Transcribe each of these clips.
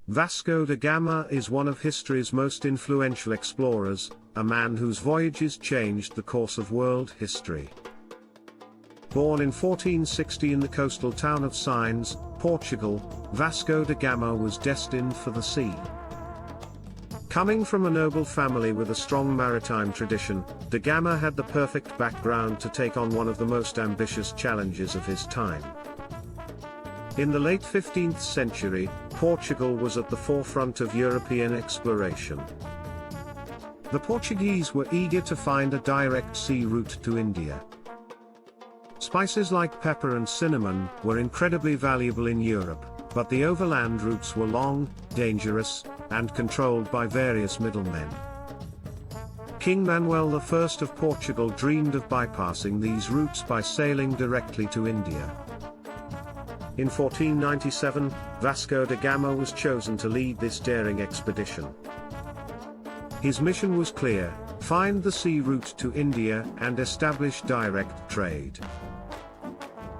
Vasco da Gama is one of history's most influential explorers, a man whose voyages changed the course of world history. Born in 1460 in the coastal town of Sines, Portugal, Vasco da Gama was destined for the sea. Coming from a noble family with a strong maritime tradition, da Gama had the perfect background to take on one of the most ambitious challenges of his time. In the late 15th century, Portugal was at the forefront of European exploration. The Portuguese were eager to find a direct sea route to India. Spices like pepper and cinnamon were incredibly valuable in Europe, but the overland routes were long, dangerous, and controlled by various middlemen. King Manuel I of Portugal dreamed of bypassing these routes by sailing directly to India. In 1497, Vasco da Gama was chosen to lead this daring expedition. His mission was clear: find the sea route to India and establish direct trade.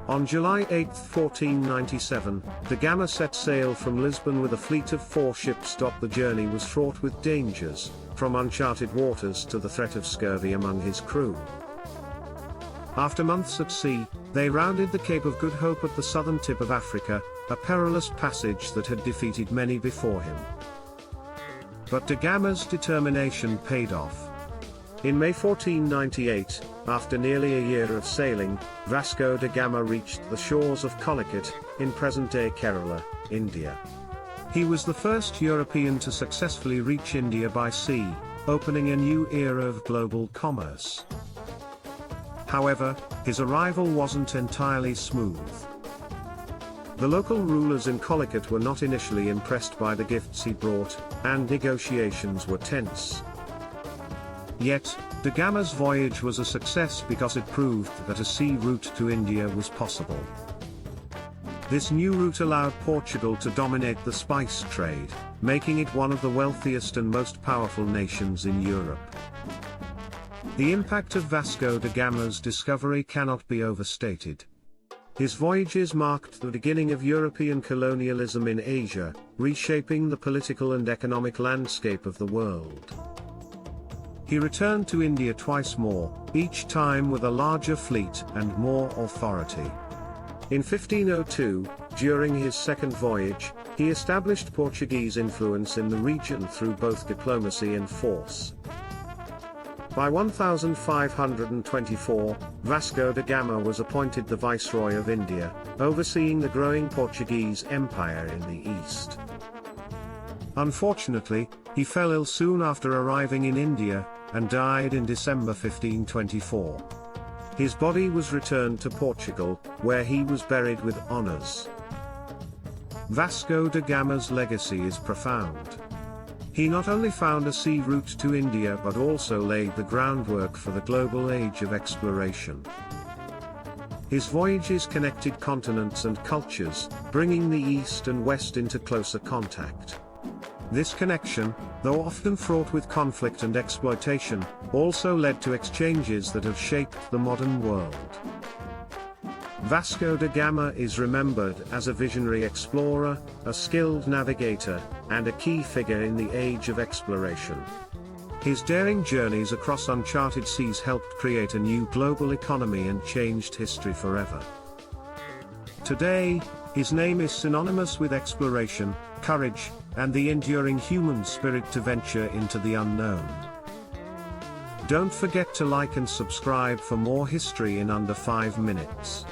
On July 8, 1497, da Gama set sail from Lisbon with a fleet of 4 ships. The journey was fraught with dangers, from uncharted waters to the threat of scurvy among his crew. After months at sea, they rounded the Cape of Good Hope at the southern tip of Africa, a perilous passage that had defeated many before him. But da Gama's determination paid off. In May 1498, after nearly a year of sailing, Vasco da Gama reached the shores of Calicut, in present-day Kerala, India. He was the first European to successfully reach India by sea, opening a new era of global commerce. However, his arrival wasn't entirely smooth. The local rulers in Calicut were not initially impressed by the gifts he brought, and negotiations were tense. Yet, da Gama's voyage was a success because it proved that a sea route to India was possible. This new route allowed Portugal to dominate the spice trade, making it one of the wealthiest and most powerful nations in Europe. The impact of Vasco da Gama's discovery cannot be overstated. His voyages marked the beginning of European colonialism in Asia, reshaping the political and economic landscape of the world. He returned to India twice more, each time with a larger fleet and more authority. In 1502, during his second voyage, he established Portuguese influence in the region through both diplomacy and force. By 1524, Vasco da Gama was appointed the Viceroy of India, overseeing the growing Portuguese Empire in the east. Unfortunately, he fell ill soon after arriving in India, and died in December 1524. His body was returned to Portugal, where he was buried with honors. Vasco da Gama's legacy is profound. He not only found a sea route to India but also laid the groundwork for the global age of exploration. His voyages connected continents and cultures, bringing the East and West into closer contact. This connection, though often fraught with conflict and exploitation, also led to exchanges that have shaped the modern world. Vasco da Gama is remembered as a visionary explorer, a skilled navigator, and a key figure in the age of exploration. His daring journeys across uncharted seas helped create a new global economy and changed history forever. Today, his name is synonymous with exploration, courage, and the enduring human spirit to venture into the unknown. Don't forget to like and subscribe for more history in under 5 minutes.